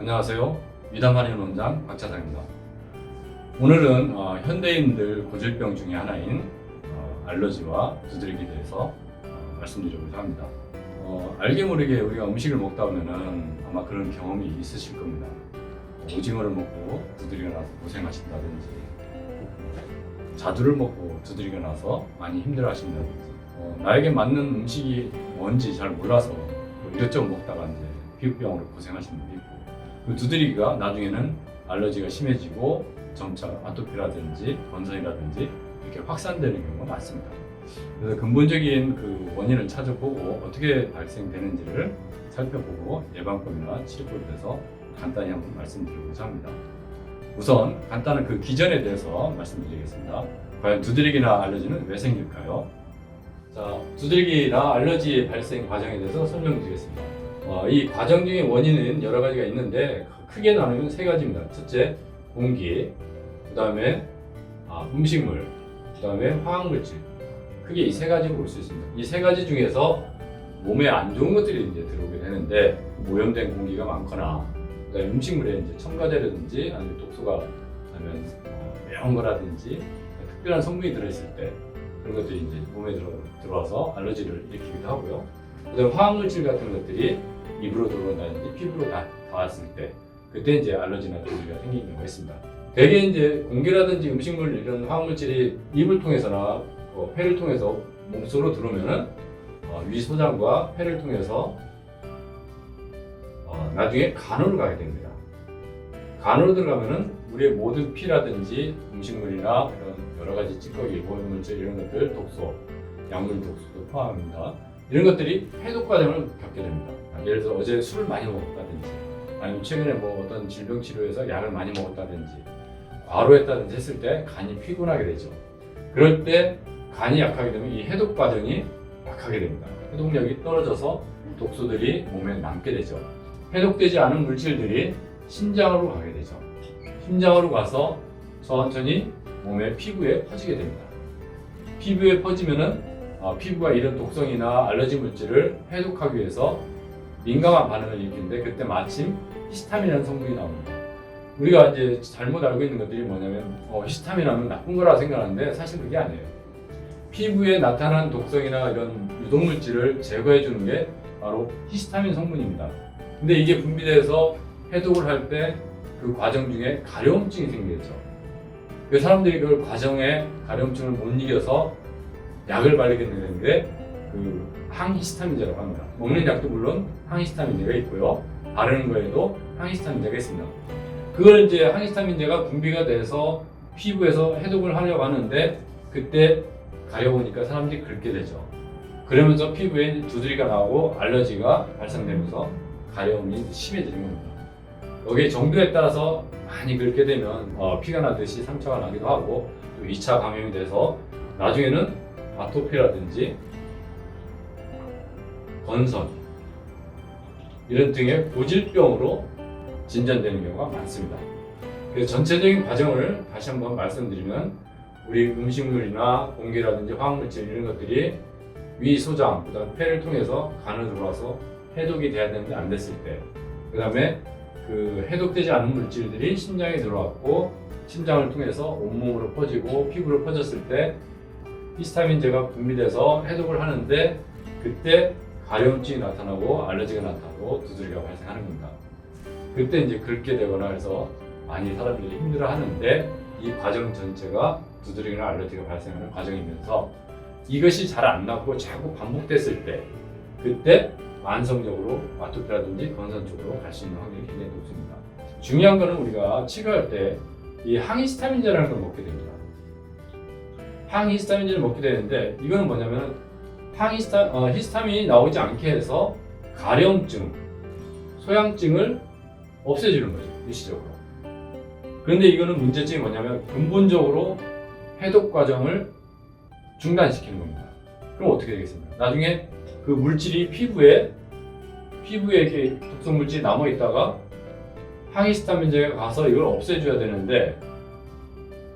안녕하세요. 위담한의 원장 박차장입니다. 오늘은 현대인들 고질병 중에 하나인 알러지와 두드리기에 대해서 말씀드리고자 합니다. 알게 모르게 우리가 음식을 먹다 보면은 아마 그런 경험이 있으실 겁니다. 오징어를 먹고 두드리가 나서 고생하신다든지, 자두를 먹고 두드리가 나서 많이 힘들어하신다든지, 나에게 맞는 음식이 뭔지 잘 몰라서 이것저것 먹다가 이제 피부병으로 고생하시는 분도 있고, 그 두드리기가 나중에는 알러지가 심해지고 점차 아토피라든지 건선이라든지 이렇게 확산되는 경우가 많습니다. 그래서 근본적인 그 원인을 찾아보고 어떻게 발생되는지를 살펴보고 예방법이나 치료법에 대해서 간단히 한번 말씀드리고자 합니다. 우선 간단한 그 기전에 대해서 말씀드리겠습니다. 과연 두드리기나 알러지는 왜 생길까요? 자, 두드리기나 알러지 발생 과정에 대해서 설명드리겠습니다. 이 과정 중에 원인은 여러 가지가 있는데 크게 나누면 세 가지입니다. 첫째, 공기, 그 다음에 음식물, 그 다음에 화학물질. 크게 이 세 가지로 볼 수 있습니다. 이 세 가지 중에서 몸에 안 좋은 것들이 이제 들어오게 되는데, 오염된 공기가 많거나, 그다음에 음식물에 이제 첨가제라든지 아니면 독소가 아니면 매운 거라든지 특별한 성분이 들어있을 때 그런 것들이 이제 몸에 들어와서 알러지를 일으키기도 하고요. 그다음에 화학물질 같은 것들이 입으로 들어온다든지 피부로 닿았을 때 그때 이제 알러지나 두드리기가 생기는 경우가 있습니다. 대개 이제 공기라든지 음식물 이런 화학물질이 입을 통해서나 폐를 통해서 몸속으로 들어오면은 위 소장과 폐를 통해서 나중에 간으로 가게 됩니다. 간으로 들어가면은 우리의 모든 피라든지 음식물이나 이런 여러 가지 찌꺼기, 오염물질 이런 것들, 독소, 약물 독소도 포함합니다. 이런 것들이 해독 과정을 겪게 됩니다. 예를 들어 어제 술을 많이 먹었다든지, 아니면 최근에 뭐 어떤 질병 치료에서 약을 많이 먹었다든지, 과로했다든지 했을 때 간이 피곤하게 되죠. 그럴 때 간이 약하게 되면 이 해독 과정이 약하게 됩니다. 해독력이 떨어져서 독소들이 몸에 남게 되죠. 해독되지 않은 물질들이 심장으로 가게 되죠. 심장으로 가서 천천히 몸의 피부에 퍼지게 됩니다. 피부에 퍼지면은 피부가 이런 독성이나 알러지 물질을 해독하기 위해서 민감한 반응을 일으키는데, 그때 마침 히스타민이라는 성분이 나옵니다. 우리가 이제 잘못 알고 있는 것들이 뭐냐면 히스타민 하면 나쁜 거라 생각하는데 사실 그게 아니에요. 피부에 나타난 독성이나 이런 유독물질을 제거해 주는 게 바로 히스타민 성분입니다. 근데 이게 분비돼서 해독을 할 때 그 과정 중에 가려움증이 생기겠죠. 그 사람들이 그 과정에 가려움증을 못 이겨서 약을 바르게 되는데 그 항히스타민제라고 합니다. 먹는 약도 물론 항히스타민제가 있고요. 바르는 거에도 항히스타민제가 있습니다. 그걸 이제 항히스타민제가 분비가 돼서 피부에서 해독을 하려고 하는데 그때 가려우니까 사람들이 긁게 되죠. 그러면서 피부에 두드리가 나오고 알러지가 발생되면서 가려움이 심해지는 겁니다. 여기에 정도에 따라서 많이 긁게 되면 피가 나듯이 상처가 나기도 하고, 또 2차 감염이 돼서 나중에는 아토피라든지 건선 이런 등의 고질병으로 진전되는 경우가 많습니다. 그래서 전체적인 과정을 다시 한번 말씀드리면, 우리 음식물이나 공기라든지 화학물질 이런 것들이 위 소장, 그 다음 폐를 통해서 간으로 들어와서 해독이 돼야 되는데 안 됐을 때, 그 다음에 그 해독되지 않은 물질들이 심장에 들어왔고 심장을 통해서 온몸으로 퍼지고 피부로 퍼졌을 때 히스타민제가 분비돼서 해독을 하는데 그때 가려움증이 나타나고 알러지가 나타나고 두드리기가 발생하는 겁니다. 그때 이제 긁게 되거나 해서 많이 사람들이 힘들어 하는데, 이 과정 전체가 두드리기나 알러지가 발생하는 과정이면서 이것이 잘 안 낫고 자꾸 반복됐을 때 그때 만성적으로 아토피라든지 건선 쪽으로 갈 수 있는 확률이 굉장히 높습니다. 중요한 거는 우리가 치료할 때 이 항히스타민제라는 걸 먹게 됩니다. 항히스타민제를 먹게 되는데, 이거는 뭐냐면 히스타민이 나오지 않게 해서 가려움증, 소양증을 없애주는 거죠, 일시적으로. 그런데 이거는 문제점이 뭐냐면 근본적으로 해독 과정을 중단시키는 겁니다. 그럼 어떻게 되겠습니까? 나중에 그 물질이 피부에 이렇게 독성 물질이 남아 있다가 항히스타민제가 가서 이걸 없애줘야 되는데,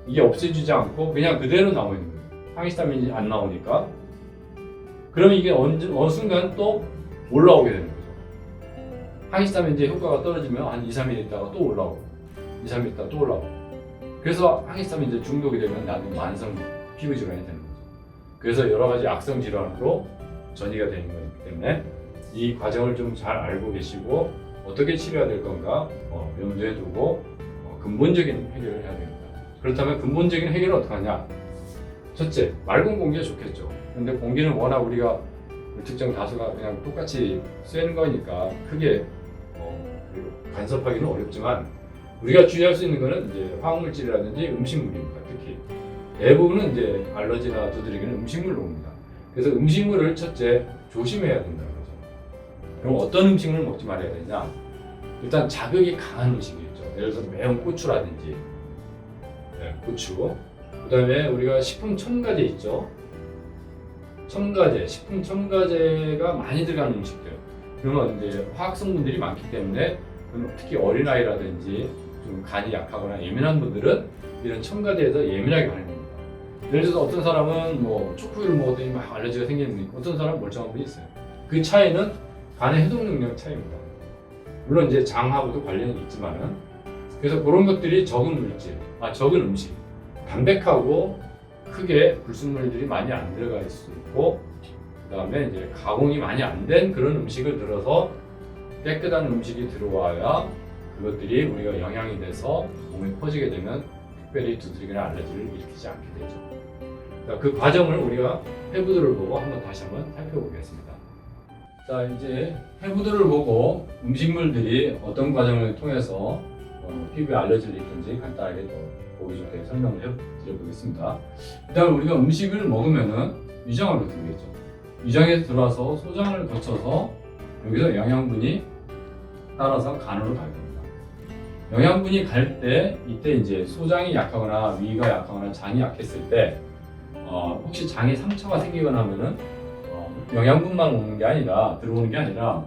이게 없애주지 않고 그냥 그대로 남아 있는 거예요. 항히스타민이 안 나오니까. 그러면 이게 어느 순간 또 올라오게 되는 거죠. 항히스타민제 효과가 떨어지면 한 2, 3일 있다가 또 올라오고 2, 3일 있다가 또 올라오고 그래서 항히스타민제 중독이 되면 나도 만성 피부 질환이 되는 거죠. 그래서 여러 가지 악성 질환으로 전이가 되는 거기 때문에 이 과정을 좀 잘 알고 계시고 어떻게 치료해야 될 건가 염두에 두고 근본적인 해결을 해야 됩니다. 그렇다면 근본적인 해결은 어떻게 하냐? 첫째, 맑은 공기가 좋겠죠. 그런데 공기는 워낙 우리가 특정 다수가 그냥 똑같이 쐬는 거니까 크게 간섭하기는 어렵지만 우리가 주의할 수 있는 거는 이제 화학물질이라든지 음식물입니다. 특히 대부분은 이제 알러지나 두드리기는 음식물로 옵니다. 그래서 음식물을 첫째 조심해야 된다는 거죠. 그럼 어떤 음식물을 먹지 말아야 되냐? 일단 자극이 강한 음식이겠죠. 예를 들어서 매운 고추라든지 고추. 그다음에 우리가 식품 첨가제 있죠. 첨가제, 식품 첨가제가 많이 들어가는 음식들. 그러면 이제 화학 성분들이 많기 때문에 특히 어린아이라든지 좀 간이 약하거나 예민한 분들은 이런 첨가제에서 예민하게 반응합니다. 예를 들어서 어떤 사람은 뭐 초코우유를 먹었더니 막 알러지가 생기는 분이 있고 어떤 사람은 멀쩡한 분이 있어요. 그 차이는 간의 해독 능력 차이입니다. 물론 이제 장하고도 관련이 있지만은 그래서 그런 것들이 적은 물질, 적은 음식, 담백하고 크게 불순물들이 많이 안 들어가 있을 수 있고 그 다음에 이제 가공이 많이 안 된 그런 음식을 들어서 깨끗한 음식이 들어와야 그것들이 우리가 영향이 돼서 몸에 퍼지게 되면 특별히 두드리기나 알러지를 일으키지 않게 되죠. 그 과정을 우리가 해부도를 보고 다시 한번 살펴보겠습니다. 자, 이제 해부도를 보고 음식물들이 어떤 과정을 통해서 피부에 알러지를 일으키는지 간단하게 보기 좋게 설명을 해드려보겠습니다. 일단 우리가 음식을 먹으면은 위장으로 들어오겠죠. 위장에 들어와서 소장을 거쳐서 여기서 영양분이 따라서 간으로 가게 됩니다. 영양분이 갈 때 이때 이제 소장이 약하거나 위가 약하거나 장이 약했을 때 혹시 장에 상처가 생기거나 하면은 영양분만 오는 게 아니라 들어오는 게 아니라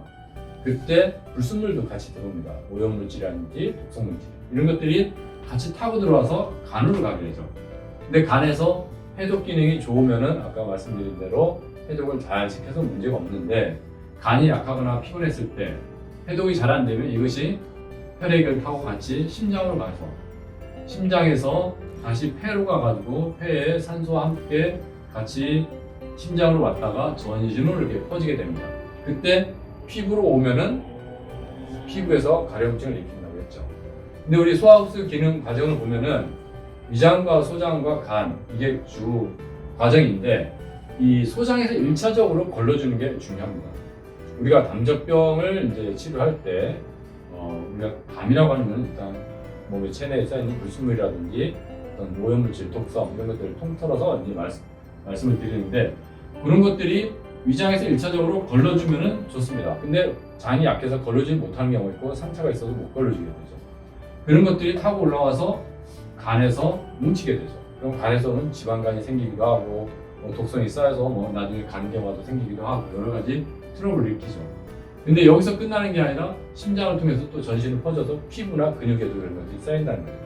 그때 불순물도 같이 들어옵니다. 오염물질이라든지 독성물질 이런 것들이 같이 타고 들어와서 간으로 가게 되죠. 근데 간에서 해독 기능이 좋으면은 아까 말씀드린 대로 해독을 잘 시켜서 문제가 없는데 간이 약하거나 피곤했을 때 해독이 잘 안 되면 이것이 혈액을 타고 같이 심장으로 가서 심장에서 다시 폐로 가가지고 폐에 산소와 함께 같이 심장으로 왔다가 전신으로 이렇게 퍼지게 됩니다. 그때 피부로 오면은 피부에서 가려움증을 일으킨다고 했죠. 근데 우리 소화흡수 기능 과정을 보면은 위장과 소장과 간 이게 주 과정인데 이 소장에서 1차적으로 걸러주는 게 중요합니다. 우리가 담적병을 이제 치료할 때 우리가 담이라고 하면 일단 몸의 체내에 쌓이는 불순물이라든지 어떤 오염물질, 독성 이런 것들을 통틀어서 이제 말씀을 드리는데 그런 것들이 위장에서 1차적으로 걸러주면 좋습니다. 근데 장이 약해서 걸러주지 못하는 경우가 있고 상처가 있어서 못 걸러주게 되죠. 그런 것들이 타고 올라와서 간에서 뭉치게 되죠. 그럼 간에서는 지방간이 생기기도 하고 독성이 쌓여서 나중에 간경화도 생기기도 하고 여러 가지 트러블을 일으키죠. 근데 여기서 끝나는 게 아니라 심장을 통해서 또 전신을 퍼져서 피부나 근육에도 이런 것들이 쌓인다는 거예요.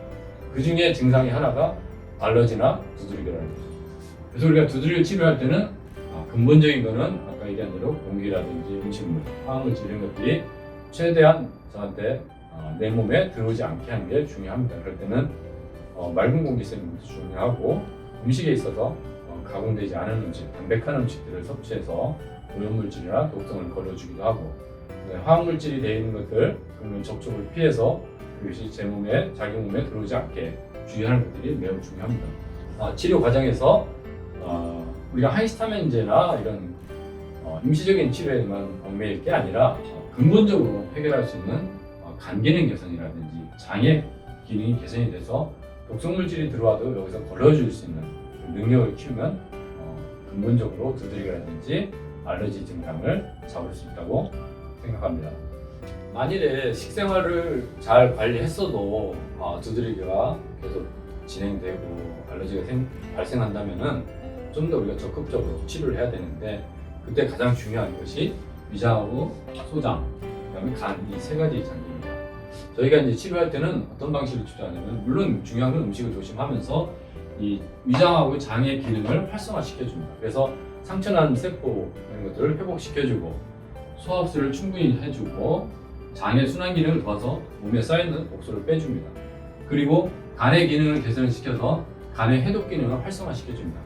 그 중에 증상이 하나가 알러지나 두드리기라는 거죠. 그래서 우리가 두드리기 치료할 때는 근본적인 거는 아까 얘기한 대로 공기라든지 음식물, 화학물질 이런 것들이 최대한 저한테 내 몸에 들어오지 않게 하는 게 중요합니다. 그럴 때는 맑은 공기 쐬는 것도 중요하고 음식에 있어서 가공되지 않은 음식, 담백한 음식들을 섭취해서 오염물질이나 독성을 걸러주기도 하고 화학물질이 되어 있는 것들 그러면 접촉을 피해서 그것이 제 몸에, 자기 몸에 들어오지 않게 주의하는 것들이 매우 중요합니다. 치료 과정에서 우리가 항히스타민제나 이런 임시적인 치료에만 얽매일 게 아니라 근본적으로 해결할 수 있는 간 기능 개선이라든지 장의 기능이 개선이 돼서 독성물질이 들어와도 여기서 걸러줄 수 있는 능력을 키우면 근본적으로 두드리기라든지 알러지 증상을 잡을 수 있다고 생각합니다. 만일에 식생활을 잘 관리했어도 두드리기가 계속 진행되고 알러지가 발생한다면은 좀 더 우리가 적극적으로 치료를 해야 되는데 그때 가장 중요한 것이 위장하고 소장, 그다음에 간 이 세 가지 장기입니다. 저희가 이제 치료할 때는 어떤 방식을 치료하냐면 물론 중요한 건 음식을 조심하면서 이 위장하고 장의 기능을 활성화시켜 줍니다. 그래서 상처난 세포 이런 것들을 회복시켜 주고 소화흡수를 충분히 해주고 장의 순환 기능을 도와서 몸에 쌓여있는 독소를 빼줍니다. 그리고 간의 기능을 개선시켜서 간의 해독 기능을 활성화시켜줍니다.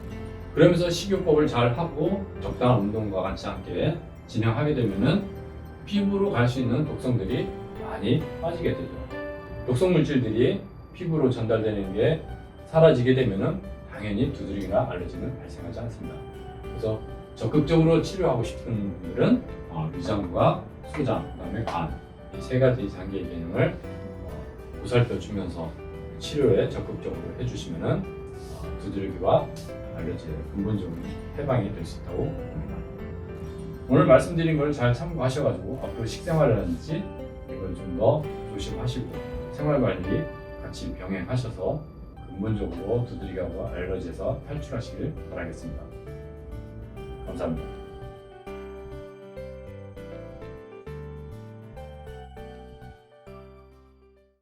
그러면서 식이요법을 잘 하고 적당한 운동과 같이 함께 진행하게 되면은 피부로 갈 수 있는 독성들이 많이 빠지게 되죠. 독성 물질들이 피부로 전달되는 게 사라지게 되면은 당연히 두드러기나 알러지는 발생하지 않습니다. 그래서 적극적으로 치료하고 싶은 분들은 위장과 소장, 그다음에 간, 이 세 가지 장기의 기능을 보살펴 주면서 치료에 적극적으로 해주시면은 두드러기와 알러지의 근본적인 해방이 될 수 있다고 봅니다. 오늘 말씀드린 걸 잘 참고하셔가지고 앞으로 식생활이라든지 이걸 좀 더 조심하시고 생활관리 같이 병행하셔서 근본적으로 두드러기와 알러지에서 탈출하시길 바라겠습니다. 감사합니다.